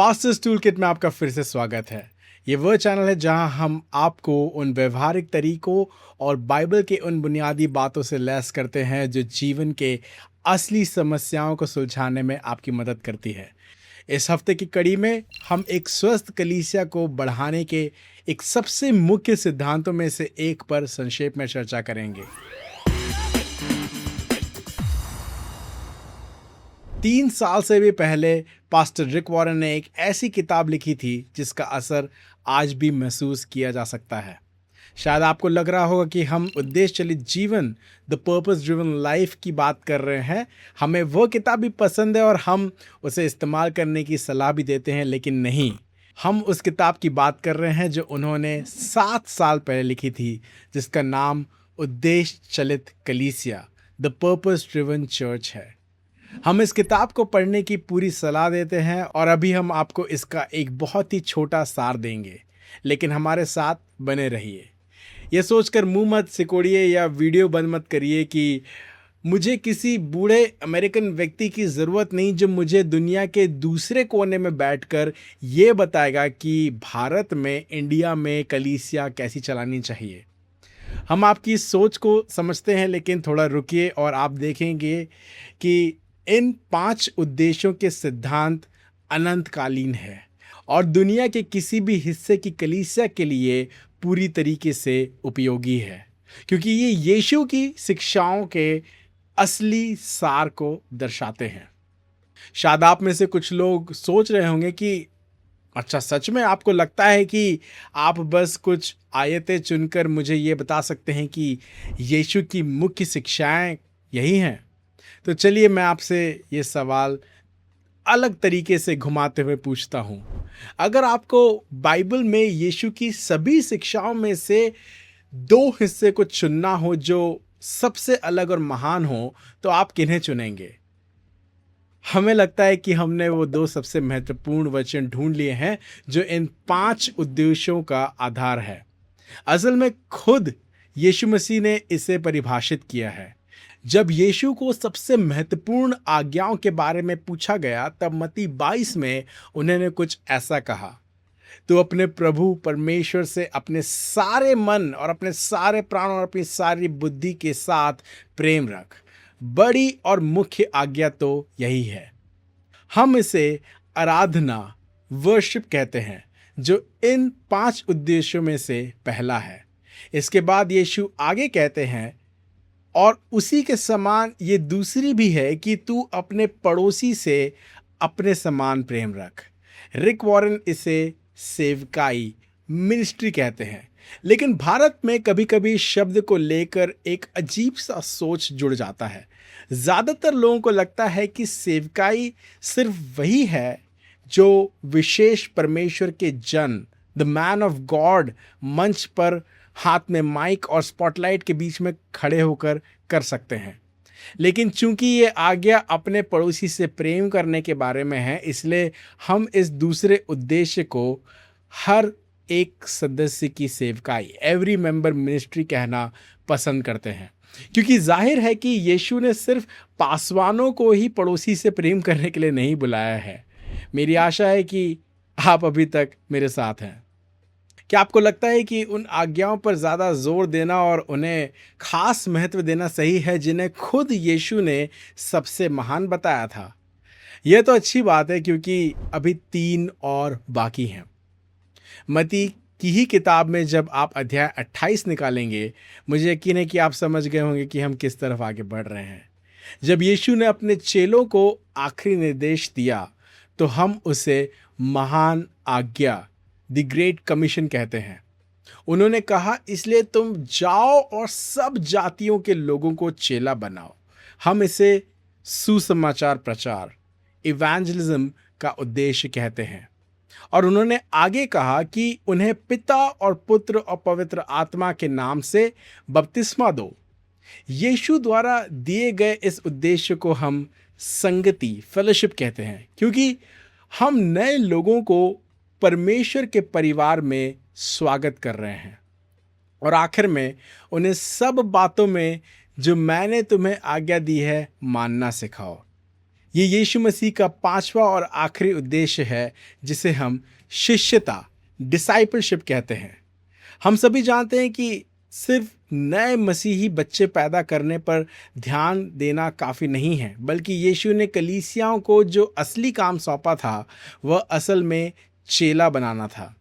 Pastors tool kit में आपका फिर से स्वागत है। ये वह चैनल है जहां हम आपको उन व्यवहारिक तरीकों और बाइबल के उन बुनियादी बातों से लैस करते हैं जो जीवन के असली समस्याओं को सुलझाने में आपकी मदद करती है। इस हफ्ते की कड़ी में हम एक स्वस्थ कलीसिया को बढ़ाने के एक सबसे मुख्य सिद्धांतों में से एक पर संक्षेप में चर्चा करेंगे। 3 साल से भी पहले पास्टर रिक वॉरेन ने एक ऐसी किताब लिखी थी जिसका असर आज भी महसूस किया जा सकता है। शायद आपको लग रहा होगा कि हम उद्देश्य चलित जीवन, द पर्पस ड्रिवन लाइफ की बात कर रहे हैं। हमें वो किताब भी पसंद है और हम उसे इस्तेमाल करने की सलाह भी देते हैं, लेकिन नहीं, हम उस किताब की बात कर रहे हैं जो उन्होंने 7 साल पहले लिखी थी, जिसका नाम उद्देश्य चलित कलीसिया, द पर्पस ड्रिवन चर्च है। हम इस किताब को पढ़ने की पूरी सलाह देते हैं और अभी हम आपको इसका एक बहुत ही छोटा सार देंगे, लेकिन हमारे साथ बने रहिए। ये सोचकर मुंह मत सिकोड़िए या वीडियो बंद मत करिए कि मुझे किसी बूढ़े अमेरिकन व्यक्ति की ज़रूरत नहीं जो मुझे दुनिया के दूसरे कोने में बैठकर ये बताएगा कि भारत में, इंडिया में कलीसिया कैसी चलानी चाहिए। हम आपकी सोच को समझते हैं, लेकिन थोड़ा रुकिए और आप देखेंगे कि इन 5 उद्देश्यों के सिद्धांत अनंतकालीन है और दुनिया के किसी भी हिस्से की कलीसिया के लिए पूरी तरीके से उपयोगी है, क्योंकि ये यीशु की शिक्षाओं के असली सार को दर्शाते हैं। शायद आप में से कुछ लोग सोच रहे होंगे कि अच्छा, सच में आपको लगता है कि आप बस कुछ आयतें चुनकर मुझे ये बता सकते हैं कि यीशु की मुख्य शिक्षाएं यही हैं? तो चलिए मैं आपसे ये सवाल अलग तरीके से घुमाते हुए पूछता हूँ। अगर आपको बाइबल में यीशु की सभी शिक्षाओं में से 2 हिस्से को चुनना हो जो सबसे अलग और महान हो, तो आप किन्हें चुनेंगे? हमें लगता है कि हमने वो 2 सबसे महत्वपूर्ण वचन ढूंढ लिए हैं जो इन 5 उद्देश्यों का आधार है। असल में खुद यीशु मसीह ने इसे परिभाषित किया है। जब यीशु को सबसे महत्वपूर्ण आज्ञाओं के बारे में पूछा गया, तब मत्ती 22 में उन्होंने कुछ ऐसा कहा, तो अपने प्रभु परमेश्वर से अपने सारे मन और अपने सारे प्राण और अपनी सारी बुद्धि के साथ प्रेम रख। बड़ी और मुख्य आज्ञा तो यही है। हम इसे आराधना, वर्शिप कहते हैं, जो इन 5 उद्देश्यों में से पहला है। इसके बाद यीशु आगे कहते हैं, और उसी के समान ये दूसरी भी है कि तू अपने पड़ोसी से अपने समान प्रेम रख। रिक वॉरेन इसे सेवकाई, मिनिस्ट्री कहते हैं, लेकिन भारत में कभी कभी शब्द को लेकर एक अजीब सा सोच जुड़ जाता है। ज़्यादातर लोगों को लगता है कि सेवकाई सिर्फ वही है जो विशेष परमेश्वर के जन, द मैन ऑफ गॉड, मंच पर हाथ में माइक और स्पॉटलाइट के बीच में खड़े होकर कर सकते हैं। लेकिन चूंकि ये आज्ञा अपने पड़ोसी से प्रेम करने के बारे में है, इसलिए हम इस दूसरे उद्देश्य को हर एक सदस्य की सेवकाई, एवरी मेंबर मिनिस्ट्री कहना पसंद करते हैं, क्योंकि जाहिर है कि यीशु ने सिर्फ पासवानों को ही पड़ोसी से प्रेम करने के लिए नहीं बुलाया है। मेरी आशा है कि आप अभी तक मेरे साथ हैं। क्या आपको लगता है कि उन आज्ञाओं पर ज़्यादा जोर देना और उन्हें खास महत्व देना सही है जिन्हें खुद यीशु ने सबसे महान बताया था? यह तो अच्छी बात है, क्योंकि अभी 3 और बाकी हैं। मत्ती की ही किताब में जब आप अध्याय 28 निकालेंगे, मुझे यकीन है कि आप समझ गए होंगे कि हम किस तरफ आगे बढ़ रहे हैं। जब यीशु ने अपने चेलों को आखिरी निर्देश दिया, तो हम उसे महान आज्ञा, द ग्रेट कमीशन कहते हैं। उन्होंने कहा, इसलिए तुम जाओ और सब जातियों के लोगों को चेला बनाओ। हम इसे सुसमाचार प्रचार, इवेंजलिज्म का उद्देश्य कहते हैं। और उन्होंने आगे कहा कि उन्हें पिता और पुत्र और पवित्र आत्मा के नाम से बपतिस्मा दो। यीशु द्वारा दिए गए इस उद्देश्य को हम संगति, फेलोशिप कहते हैं, क्योंकि हम नए लोगों को परमेश्वर के परिवार में स्वागत कर रहे हैं। और आखिर में उन्हें सब बातों में जो मैंने तुम्हें आज्ञा दी है मानना सिखाओ। ये यीशु मसीह का पांचवा और आखिरी उद्देश्य है, जिसे हम शिष्यता, डिसाइपलशिप कहते हैं। हम सभी जानते हैं कि सिर्फ नए मसीही बच्चे पैदा करने पर ध्यान देना काफ़ी नहीं है, बल्कि यीशु ने कलीसियाओं को जो असली काम सौंपा था, वह असल में चेला बनाना था।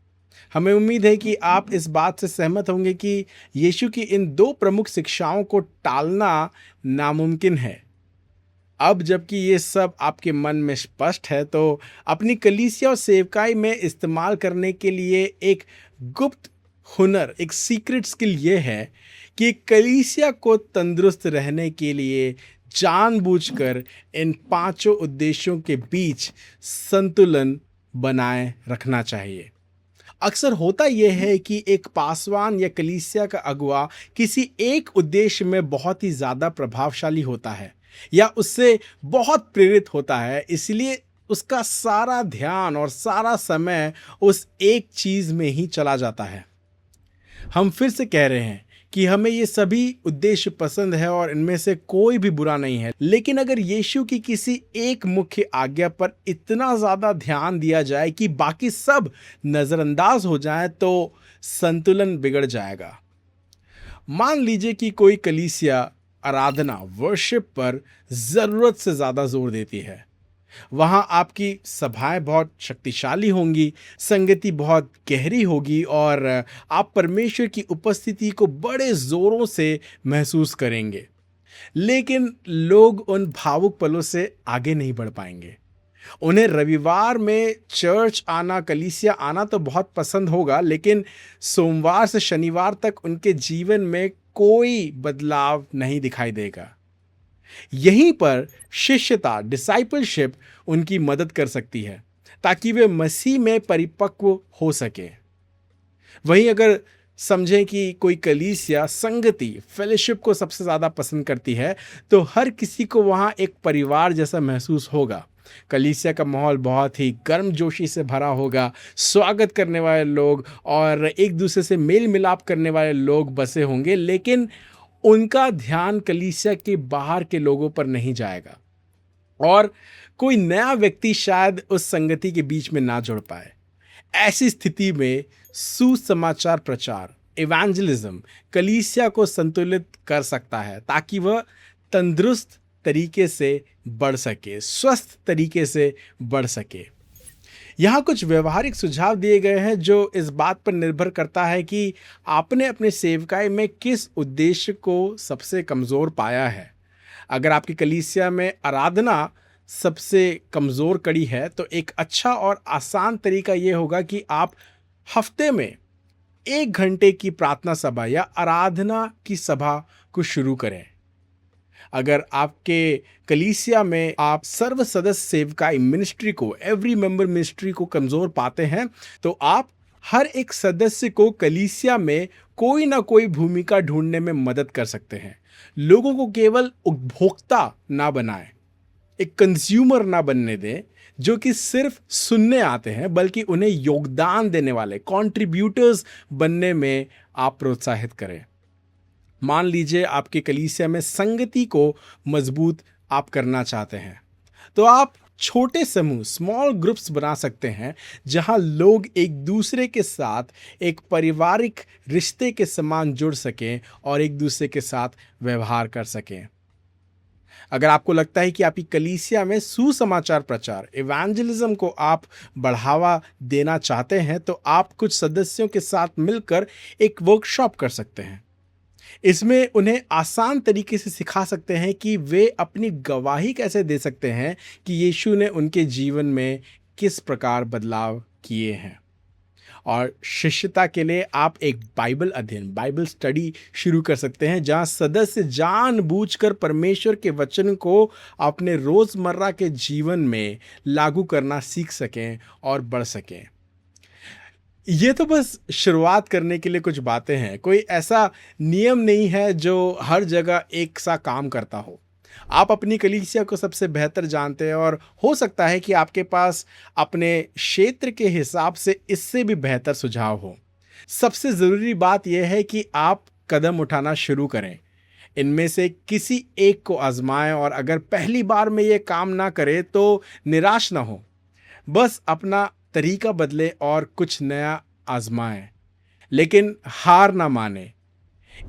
हमें उम्मीद है कि आप इस बात से सहमत होंगे कि यीशु की इन दो प्रमुख शिक्षाओं को टालना नामुमकिन है। अब जबकि ये सब आपके मन में स्पष्ट है, तो अपनी कलीसिया और सेवकाई में इस्तेमाल करने के लिए एक गुप्त हुनर, एक सीक्रेट स्किल ये है कि कलीसिया को तंदुरुस्त रहने के लिए जानबूझकर इन पांचों उद्देश्यों के बीच संतुलन बनाए रखना चाहिए। अक्सर होता यह है कि एक पासवान या कलीसिया का अगुवा किसी एक उद्देश्य में बहुत ही ज़्यादा प्रभावशाली होता है या उससे बहुत प्रेरित होता है, इसलिए उसका सारा ध्यान और सारा समय उस एक चीज़ में ही चला जाता है। हम फिर से कह रहे हैं कि हमें ये सभी उद्देश्य पसंद है और इनमें से कोई भी बुरा नहीं है, लेकिन अगर यीशु की किसी एक मुख्य आज्ञा पर इतना ज़्यादा ध्यान दिया जाए कि बाकी सब नज़रअंदाज हो जाए, तो संतुलन बिगड़ जाएगा। मान लीजिए कि कोई कलीसिया आराधना, वर्शिप पर ज़रूरत से ज़्यादा जोर देती है। वहाँ आपकी सभाएं बहुत शक्तिशाली होंगी, संगति बहुत गहरी होगी और आप परमेश्वर की उपस्थिति को बड़े जोरों से महसूस करेंगे। लेकिन लोग उन भावुक पलों से आगे नहीं बढ़ पाएंगे। उन्हें रविवार में चर्च आना, कलीसिया आना तो बहुत पसंद होगा, लेकिन सोमवार से शनिवार तक उनके जीवन में कोई बदलाव नहीं दिखाई देगा। यहीं पर शिष्यता, डिसाइपलशिप उनकी मदद कर सकती है ताकि वे मसीह में परिपक्व हो सके। वहीं अगर समझें कि कोई कलीसिया संगति, फेलोशिप को सबसे ज़्यादा पसंद करती है, तो हर किसी को वहाँ एक परिवार जैसा महसूस होगा। कलीसिया का माहौल बहुत ही गर्मजोशी से भरा होगा, स्वागत करने वाले लोग और एक दूसरे से मेल मिलाप करने वाले लोग बसे होंगे, लेकिन उनका ध्यान कलीसिया के बाहर के लोगों पर नहीं जाएगा और कोई नया व्यक्ति शायद उस संगति के बीच में ना जुड़ पाए। ऐसी स्थिति में सुसमाचार प्रचार, इवेंजलिज्म कलीसिया को संतुलित कर सकता है ताकि वह तंदुरुस्त तरीके से बढ़ सके, स्वस्थ तरीके से बढ़ सके। यहाँ कुछ व्यवहारिक सुझाव दिए गए हैं जो इस बात पर निर्भर करता है कि आपने अपने सेवकाई में किस उद्देश्य को सबसे कमज़ोर पाया है। अगर आपकी कलीसिया में आराधना सबसे कमज़ोर कड़ी है, तो एक अच्छा और आसान तरीका ये होगा कि आप हफ्ते में 1 घंटे की प्रार्थना सभा या आराधना की सभा को शुरू करें। अगर आपके कलीसिया में आप सर्व सदस्य सेवकाई मिनिस्ट्री को, एवरी मेंबर मिनिस्ट्री को कमज़ोर पाते हैं, तो आप हर एक सदस्य को कलीसिया में कोई ना कोई भूमिका ढूंढने में मदद कर सकते हैं। लोगों को केवल उपभोक्ता ना बनाएं, एक कंज्यूमर ना बनने दें जो कि सिर्फ सुनने आते हैं, बल्कि उन्हें योगदान देने वाले कंट्रीब्यूटर्स बनने में आप प्रोत्साहित करें। मान लीजिए आपके कलीसिया में संगति को मजबूत आप करना चाहते हैं, तो आप छोटे समूह, स्मॉल ग्रुप्स बना सकते हैं जहां लोग एक दूसरे के साथ एक पारिवारिक रिश्ते के समान जुड़ सकें और एक दूसरे के साथ व्यवहार कर सकें। अगर आपको लगता है कि आपकी कलीसिया में सुसमाचार प्रचार, इवेंजलिज्म को आप बढ़ावा देना चाहते हैं, तो आप कुछ सदस्यों के साथ मिलकर एक वर्कशॉप कर सकते हैं। इसमें उन्हें आसान तरीके से सिखा सकते हैं कि वे अपनी गवाही कैसे दे सकते हैं कि यीशु ने उनके जीवन में किस प्रकार बदलाव किए हैं। और शिष्यता के लिए आप एक बाइबल अध्ययन, बाइबल स्टडी शुरू कर सकते हैं जहां सदस्य जानबूझकर परमेश्वर के वचन को अपने रोज़मर्रा के जीवन में लागू करना सीख सकें और बढ़ सकें। ये तो बस शुरुआत करने के लिए कुछ बातें हैं। कोई ऐसा नियम नहीं है जो हर जगह एक सा काम करता हो। आप अपनी कलीसिया को सबसे बेहतर जानते हैं और हो सकता है कि आपके पास अपने क्षेत्र के हिसाब से इससे भी बेहतर सुझाव हो। सबसे ज़रूरी बात यह है कि आप कदम उठाना शुरू करें। इनमें से किसी एक को आजमाएं और अगर पहली बार में ये काम ना करे तो निराश ना हो। बस अपना तरीका बदले और कुछ नया आजमाएं, लेकिन हार ना माने।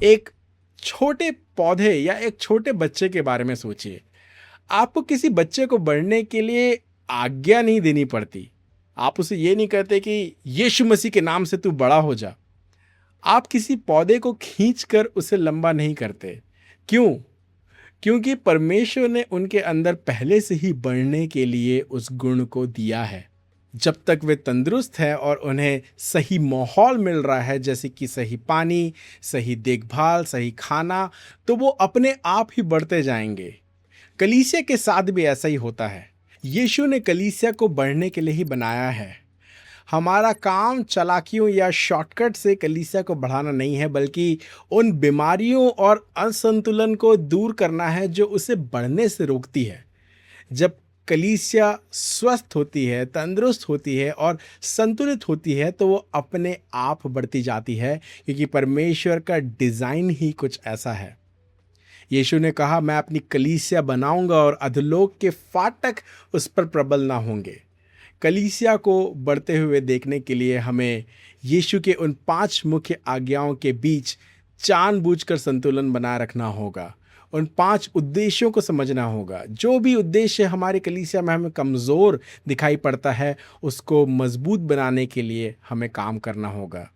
एक छोटे पौधे या एक छोटे बच्चे के बारे में सोचिए। आपको किसी बच्चे को बढ़ने के लिए आज्ञा नहीं देनी पड़ती। आप उसे ये नहीं कहते कि यीशु मसीह के नाम से तू बड़ा हो जा। आप किसी पौधे को खींचकर उसे लंबा नहीं करते। क्यों? क्योंकि परमेश्वर ने उनके अंदर पहले से ही बढ़ने के लिए उस गुण को दिया है। जब तक वे तंदुरुस्त हैं और उन्हें सही माहौल मिल रहा है, जैसे कि सही पानी, सही देखभाल, सही खाना, तो वो अपने आप ही बढ़ते जाएंगे। कलीसिया के साथ भी ऐसा ही होता है। यीशु ने कलीसिया को बढ़ने के लिए ही बनाया है। हमारा काम चालाकियों या शॉर्टकट से कलीसिया को बढ़ाना नहीं है, बल्कि उन बीमारियों और असंतुलन को दूर करना है जो उसे बढ़ने से रोकती है। जब कलीसिया स्वस्थ होती है, तंदुरुस्त होती है और संतुलित होती है, तो वो अपने आप बढ़ती जाती है, क्योंकि परमेश्वर का डिज़ाइन ही कुछ ऐसा है। यीशु ने कहा, मैं अपनी कलीसिया बनाऊंगा और अधोलोक के फाटक उस पर प्रबल ना होंगे। कलीसिया को बढ़ते हुए देखने के लिए हमें यीशु के उन 5 मुख्य आज्ञाओं के बीच जानबूझकर संतुलन बनाए रखना होगा। उन 5 उद्देश्यों को समझना होगा। जो भी उद्देश्य हमारे कलीसिया में हमें कमज़ोर दिखाई पड़ता है, उसको मजबूत बनाने के लिए हमें काम करना होगा।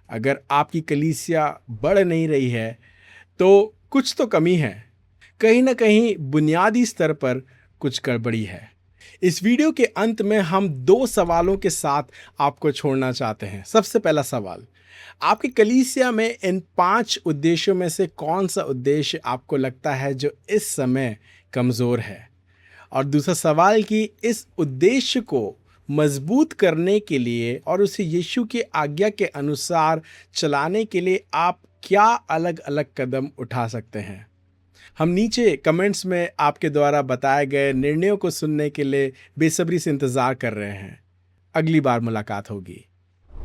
अगर आपकी कलीसिया बढ़ नहीं रही है, तो कुछ तो कमी है। कहीं ना कहीं बुनियादी स्तर पर कुछ गड़बड़ी है। इस वीडियो के अंत में हम 2 सवालों के साथ आपको छोड़ना चाहते हैं। सबसे पहला सवाल, आपकी कलीसिया में इन 5 उद्देश्यों में से कौन सा उद्देश्य आपको लगता है जो इस समय कमज़ोर है? और दूसरा सवाल कि इस उद्देश्य को मजबूत करने के लिए और उसे यीशु की आज्ञा के अनुसार चलाने के लिए आप क्या अलग अलग कदम उठा सकते हैं? हम नीचे कमेंट्स में आपके द्वारा बताए गए निर्णयों को सुनने के लिए बेसब्री से इंतज़ार कर रहे हैं। अगली बार मुलाकात होगी।